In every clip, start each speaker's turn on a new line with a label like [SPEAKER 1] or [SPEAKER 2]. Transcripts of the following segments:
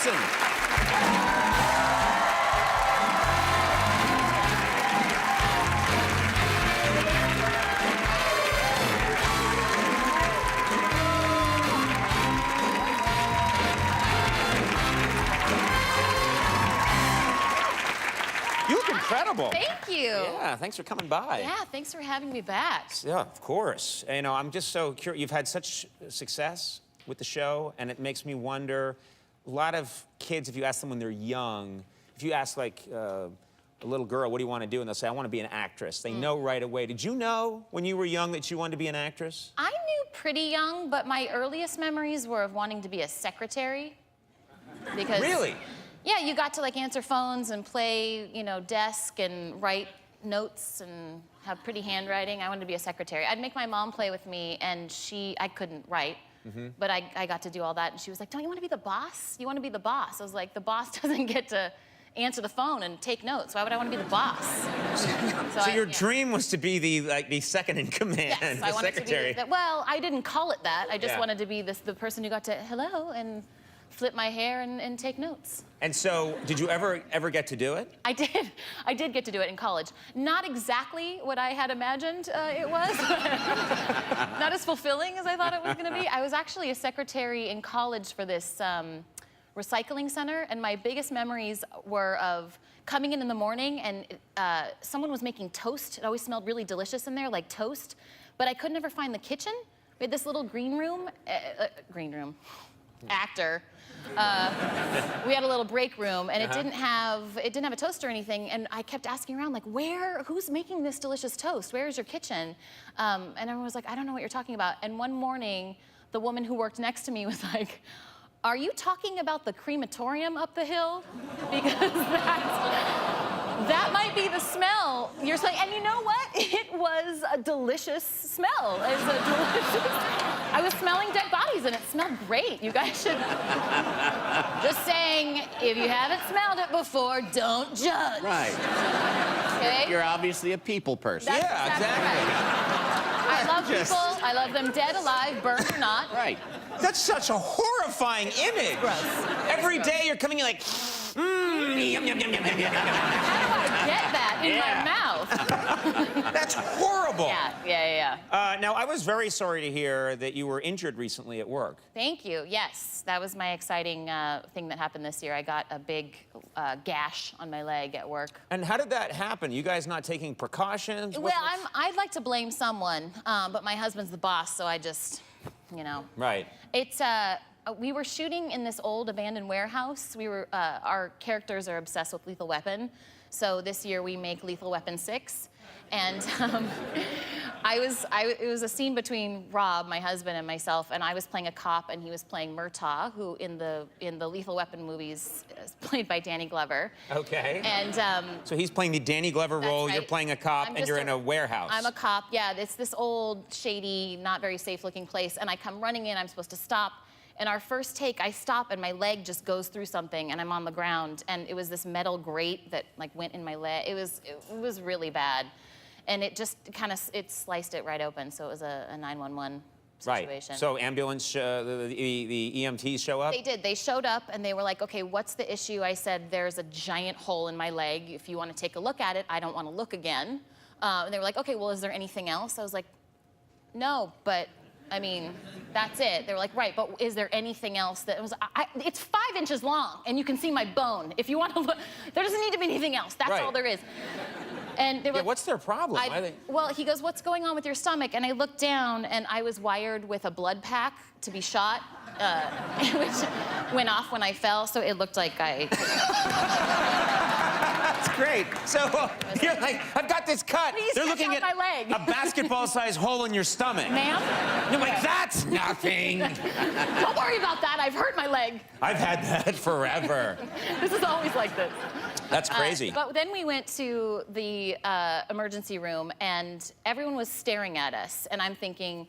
[SPEAKER 1] Olson. You look incredible.
[SPEAKER 2] Thank you.
[SPEAKER 1] Yeah, thanks for coming by.
[SPEAKER 2] Yeah, thanks for having me back.
[SPEAKER 1] Yeah, of course. You know, I'm just so curious. You've had such success with the show, and it makes me wonder, a lot of kids, if you ask them when they're young, if you ask, like, a little girl, what do you want to do? And they'll say, I want to be an actress. They know right away. Did you know when you were young that you wanted to be an actress?
[SPEAKER 2] I knew pretty young, but my earliest memories were of wanting to be a secretary. Because,
[SPEAKER 1] Really?
[SPEAKER 2] yeah, you got to, like, answer phones and play, you know, desk and write notes and have pretty handwriting. I wanted to be a secretary. I'd make my mom play with me, and I couldn't write. But I got to do all that, and she was like, don't you want to be the boss? You want to be the boss? I was like, the boss doesn't get to answer the phone and take notes. Why would I want to be the boss?
[SPEAKER 1] So your dream was to be the second in command,
[SPEAKER 2] yes,
[SPEAKER 1] the
[SPEAKER 2] I wanted
[SPEAKER 1] secretary.
[SPEAKER 2] to be well, I didn't call it that. I just
[SPEAKER 1] Yeah.
[SPEAKER 2] wanted to be the person who got to hello and flip my hair and take notes.
[SPEAKER 1] And so, did you ever get to do it?
[SPEAKER 2] I did. I did get to do it in college. Not exactly what I had imagined it was. Not as fulfilling as I thought it was going to be. I was actually a secretary in college for this recycling center, and my biggest memories were of coming in the morning, and someone was making toast. It always smelled really delicious in there, like toast, but I could never find the kitchen. We had this little green room, actor. We had a little break room, and it didn't have a toaster or anything. And I kept asking around, like, who's making this delicious toast? Where's your kitchen? And everyone was like, I don't know what you're talking about. And one morning, the woman who worked next to me was like, are you talking about the crematorium up the hill? Because that might be the smell you're saying. And you know what? It was a delicious smell. It was a delicious. I was smelling dead bodies, and it smelled great. You guys should. Just saying, if you haven't smelled it before, don't judge.
[SPEAKER 3] Right.
[SPEAKER 2] Okay?
[SPEAKER 3] You're obviously a people person.
[SPEAKER 2] That's
[SPEAKER 1] Yeah, exactly.
[SPEAKER 2] right. I love people. I love them dead, alive, burned or not.
[SPEAKER 3] Right.
[SPEAKER 1] That's such a horrifying image.
[SPEAKER 2] Gross.
[SPEAKER 1] Every day you're coming in like, yum, yum, yum, yum, yum, yum.
[SPEAKER 2] How do I get that in my mouth?
[SPEAKER 1] That's horrible.
[SPEAKER 2] Yeah.
[SPEAKER 1] Now, I was very sorry to hear that you were injured recently at work.
[SPEAKER 2] Thank you. Yes, that was my exciting thing that happened this year. I got a big gash on my leg at work.
[SPEAKER 1] And how did that happen? You guys not taking precautions?
[SPEAKER 2] Well, I'd like to blame someone, but my husband's the boss, so I just, you know.
[SPEAKER 1] Right.
[SPEAKER 2] It's we were shooting in this old abandoned warehouse. Our characters are obsessed with Lethal Weapon, so this year we make Lethal Weapon 6. And it was a scene between Rob, my husband, and myself, and I was playing a cop, and he was playing Murtaugh, who in the Lethal Weapon movies is played by Danny Glover.
[SPEAKER 1] Okay.
[SPEAKER 2] And
[SPEAKER 1] so he's playing the Danny Glover role,
[SPEAKER 2] right.
[SPEAKER 1] you're playing a cop, and you're in a warehouse.
[SPEAKER 2] I'm a cop, yeah. It's this old, shady, not very safe-looking place, and I come running in, I'm supposed to stop, and our first take, I stop, and my leg just goes through something, and I'm on the ground, and it was this metal grate that, like, went in my leg. It was really bad. And it just it sliced it right open, so it was a 911 situation.
[SPEAKER 1] Right. So ambulance, the EMTs show up?
[SPEAKER 2] They did. They showed up, and they were like, okay, what's the issue? I said, there's a giant hole in my leg. If you want to take a look at it, I don't want to look again. And they were like, okay, well, is there anything else? I was like, no, but, I mean, that's it. They were like, right, but is there anything else that was, it's 5 inches long, and you can see my bone. If you want to look, there doesn't need to be anything else. That's all there is. And they were,
[SPEAKER 1] what's their problem?
[SPEAKER 2] Well, he goes, what's going on with your stomach? And I looked down, and I was wired with a blood pack to be shot, which went off when I fell, so it looked like I...
[SPEAKER 1] That's great. So you're like, I've got this cut.
[SPEAKER 2] Please
[SPEAKER 1] They're
[SPEAKER 2] check
[SPEAKER 1] looking
[SPEAKER 2] out
[SPEAKER 1] at
[SPEAKER 2] my leg.
[SPEAKER 1] a basketball-sized hole in your stomach.
[SPEAKER 2] Ma'am?
[SPEAKER 1] You're like, that's nothing.
[SPEAKER 2] Don't worry about that. I've hurt my leg.
[SPEAKER 1] I've had that forever.
[SPEAKER 2] This is always like this.
[SPEAKER 1] That's crazy.
[SPEAKER 2] But then we went to the emergency room, and everyone was staring at us. And I'm thinking,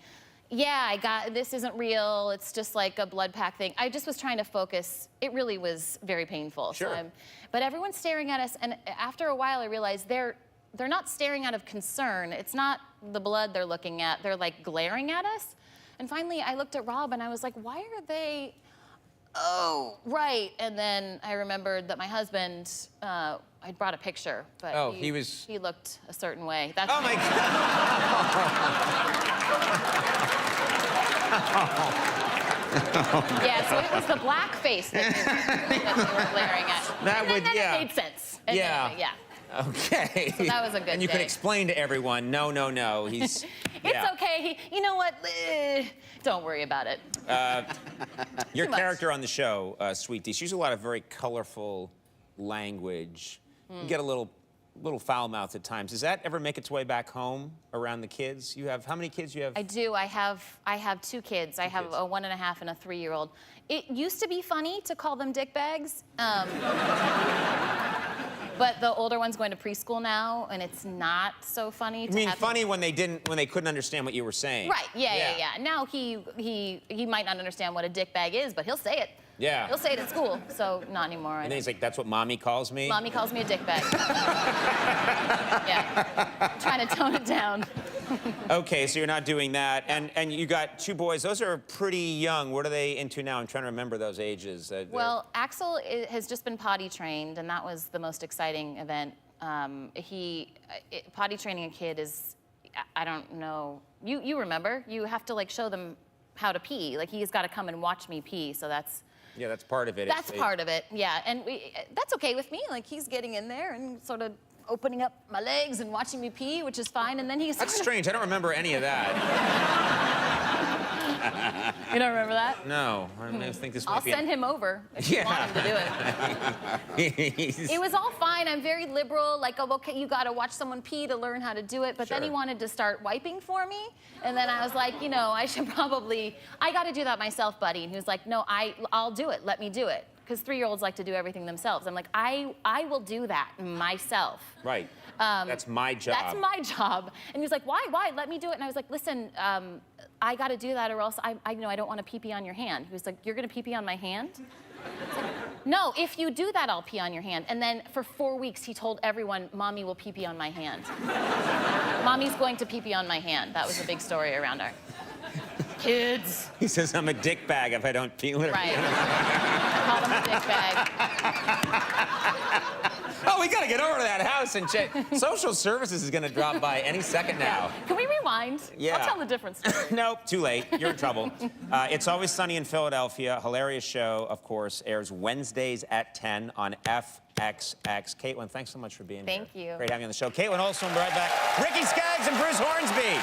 [SPEAKER 2] yeah, this isn't real. It's just like a blood pack thing. I just was trying to focus. It really was very painful.
[SPEAKER 1] Sure.
[SPEAKER 2] But everyone's staring at us, and after a while, I realized they're not staring out of concern. It's not the blood they're looking at. They're like glaring at us. And finally, I looked at Rob, and I was like, why are they oh, right. And then I remembered that my husband, I'd brought a picture, but
[SPEAKER 1] Oh,
[SPEAKER 2] he looked a certain way. That's
[SPEAKER 1] Oh my God.
[SPEAKER 2] Yeah, so it was the black face that we were glaring at.
[SPEAKER 1] That would,
[SPEAKER 2] then
[SPEAKER 1] yeah.
[SPEAKER 2] it made sense. And
[SPEAKER 1] Yeah.
[SPEAKER 2] then, yeah.
[SPEAKER 1] Okay.
[SPEAKER 2] So that was a good
[SPEAKER 1] And you can
[SPEAKER 2] day.
[SPEAKER 1] explain to everyone, no, he's...
[SPEAKER 2] It's okay. You know what? Don't worry about it.
[SPEAKER 1] Your
[SPEAKER 2] Too much.
[SPEAKER 1] character on the show, Sweet Dee, she uses a lot of very colorful language. You get a little foul-mouthed at times. Does that ever make its way back home around the kids? You have, how many kids you have?
[SPEAKER 2] I do. I have 2 kids. I have
[SPEAKER 1] kids.
[SPEAKER 2] a 1.5 and a 3-year-old. It used to be funny to call them dick bags. But the older one's going to preschool now, and it's not so funny.
[SPEAKER 1] I mean, funny when they couldn't understand what you were saying.
[SPEAKER 2] Right? Yeah. Now he might not understand what a dick bag is, but he'll say it.
[SPEAKER 1] Yeah.
[SPEAKER 2] He'll say it at school. So not anymore.
[SPEAKER 1] And then he's like, "That's what mommy calls me."
[SPEAKER 2] Mommy calls me a dick bag. Yeah. Trying to tone it down.
[SPEAKER 1] Okay, so you're not doing that, and you got 2 boys. Those are pretty young. What are they into now? I'm trying to remember those ages.
[SPEAKER 2] Well, Axel has just been potty trained, and that was the most exciting event. Potty training a kid is, I don't know. You remember? You have to like show them how to pee. Like he's got to come and watch me pee. So that's.
[SPEAKER 1] Yeah, that's part of it.
[SPEAKER 2] That's part of it. Yeah, and that's okay with me. Like he's getting in there and sort of opening up my legs and watching me pee, which is fine. And then he's.
[SPEAKER 1] That's strange. I don't remember any of that.
[SPEAKER 2] You don't remember that?
[SPEAKER 1] No, I think this might
[SPEAKER 2] I'll
[SPEAKER 1] be.
[SPEAKER 2] send him over if you want him to do it. It was all fine. I'm very liberal. Like, oh, okay, you got to watch someone pee to learn how to do it. But then he
[SPEAKER 1] Sure.
[SPEAKER 2] wanted to start wiping for me. And then I was like, you know, I got to do that myself, buddy. And he was like, no, I'll do it. Let me do it. Because 3-year-olds like to do everything themselves. I'm like, I will do that myself.
[SPEAKER 1] Right. That's my job.
[SPEAKER 2] That's my job. And he was like, why? Let me do it. And I was like, listen, I got to do that or else I don't want to pee-pee on your hand. He was like, you're going to pee-pee on my hand? I was like, no, if you do that, I'll pee on your hand. And then for 4 weeks, he told everyone, Mommy will pee-pee on my hand. Mommy's going to pee-pee on my hand. That was a big story around our kids.
[SPEAKER 1] He says, I'm a dick bag if I don't pee with her.
[SPEAKER 2] Right. I called him a dick bag.
[SPEAKER 1] Oh, we got to get over to that house and check. Social services is going to drop by any second now.
[SPEAKER 2] Can we rewind?
[SPEAKER 1] Yeah.
[SPEAKER 2] I'll tell the different story.
[SPEAKER 1] Nope, too late. You're in trouble. It's Always Sunny in Philadelphia. Hilarious show, of course, airs Wednesdays at 10 on FXX. Kaitlin, thanks so much for being here.
[SPEAKER 2] Thank you.
[SPEAKER 1] Great having you on the show. Kaitlin Olson will be right back. Ricky Skaggs and Bruce Hornsby.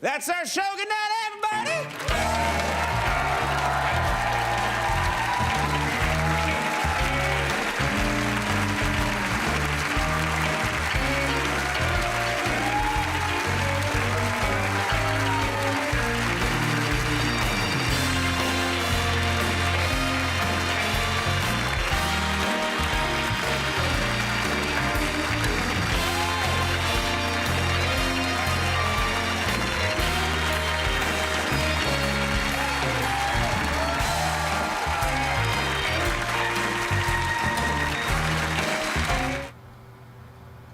[SPEAKER 1] That's our show. Good night, everybody.